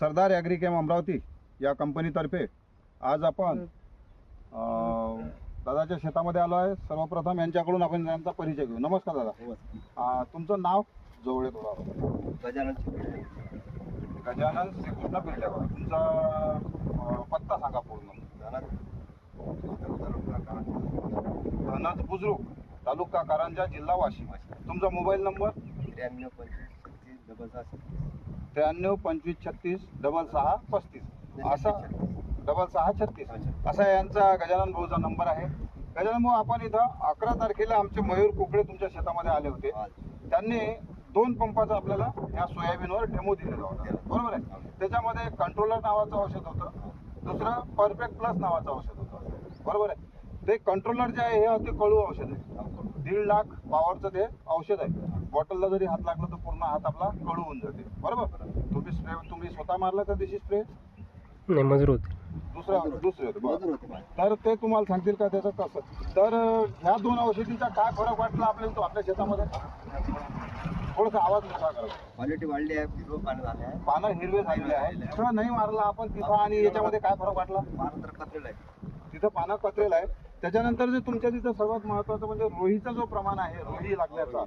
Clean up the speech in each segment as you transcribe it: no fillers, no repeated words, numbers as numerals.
सरदार ॲग्रिकेम अमरावती या कंपनीतर्फे आज आपण दादाच्या शेतामध्ये आलो आहे। सर्वप्रथम यांच्याकडून आपण यांचा परिचय घेऊ। नमस्कार दादा, तुमचं नाव जवळ थोडा। गजानन श्रीकृष्ण पिल्लेकर। तुमचा पत्ता सांगा पूर्ण। धनज बुजुर्ग, तालुका कारंजा, जिल्हा वाशिम। तुमचा मोबाईल नंबर 93 25 36 66 35 असा 6636 असा यांचा गजानन भाऊचा नंबर आहे। गजानन भाऊ, आपण इथं 11 तारखेला आमचे मयूर कुकडे तुमच्या शेतामध्ये आले होते। त्यांनी 2 पंपाचा आपल्याला या सोयाबीनवर डेमो दिलेला होता, बरोबर आहे? त्याच्यामध्ये कंट्रोलर नावाचं औषध होतं, दुसरं परफेक्ट प्लस नावाचं औषध होतं, बरोबर आहे? ते कंट्रोलर जे आहे हे अति कडू औषध आहे। 1.5 लाख पावरचं ते औषध आहे। बॉटलला जरी हात लागला तर पूर्ण हात आपला कडू होऊन जाते, बरोबर? तुम्ही स्वतः मारला त्या दिवशी स्प्रे? नाही, मजूर होते। दुसरे होते। तर ते तुम्हाला सांगतील का त्याचं कसं? तर ह्या 2 औषधीचा काय फरक वाटला आपल्याला तो आपल्या शेतामध्ये? थोडासा आवाज मोठा करा। क्वालिटी वाढली आहे, हिरवं पानं झाले आहे, पानं हिरवे झालेले आहे। तिथं नाही मारला आपण तिथं, आणि याच्यामध्ये काय फरक वाटला? पानं तर कचरेलं आहे, तिथं पानं कचरेलं आहे। त्याच्यानंतर जे तुमच्या तिथं सर्वात महत्त्वाचं म्हणजे रोहीचा जो प्रमाण आहे, रोही लागण्याचा,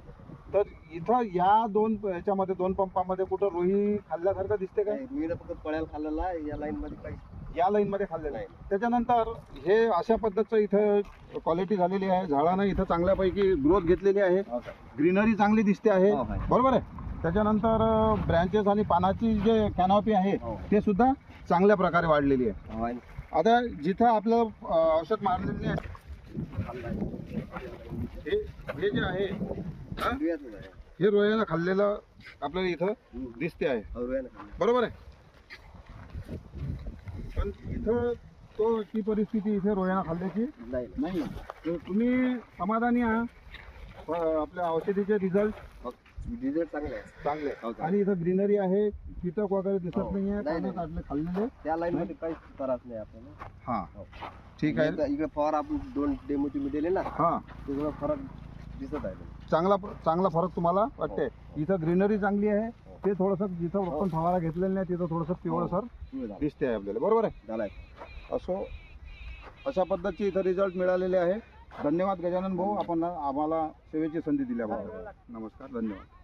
तर इथं या 2 याच्यामध्ये 2 पंपामध्ये कुठं रोही खाल्ल्यासारखं दिसते का? मी फक्त पळ्याला खाल्लेला आहे, या लाईन मध्ये काही या लाईनमध्ये खाल्लेलं आहे। त्याच्यानंतर हे अशा पद्धतीचं इथं क्वालिटी झालेली आहे। झाडानं इथं चांगल्यापैकी ग्रोथ घेतलेली आहे, ग्रीनरी चांगली दिसते आहे, बरोबर आहे? त्याच्यानंतर ब्रँचेस आणि पानाची जे कॅनॉपी आहे ते सुद्धा चांगल्या प्रकारे वाढलेली आहे। आता जिथं आपलं औषध मारलेले आहे हे जे आहे हे रोह्यानं खाल्लेलं आपल्याला इथं दिसते आहे, बरोबर आहे? पण इथं ती परिस्थिती इथे रोह्यानं खाल्ल्याची नाही। तर तुम्ही समाधानी आहात आपल्या औषधीचे रिझल्ट? चांगले आणि इथं ग्रीनरी आहे, कीटक वगैरे दिसत नाही आहे, पानं काढले खाल्लेले त्या लाईन मध्ये काहीच त्रास नाही आपल्याला। हां, ठीक आहे। इकडे फवार आपण 2 डेमो तुम्ही दिले ना, हां, तुझा फरक दिसत आहे, चांगला फरक तुम्हाला वाटते? इथं ग्रीनरी चांगली आहे, ते थोडंसं जिथं आपण फवारा घेतलेला नाही तिथं थोडंसं पिवळसर दिसते आहे आपल्याला, बरोबर आहे? असो, अशा पद्धतीचे इथं रिझल्ट मिळालेले आहे। धन्यवाद गजानन भाऊ, आपण आम्हाला सेवेची संधी दिल्याबद्दल। नमस्कार, धन्यवाद।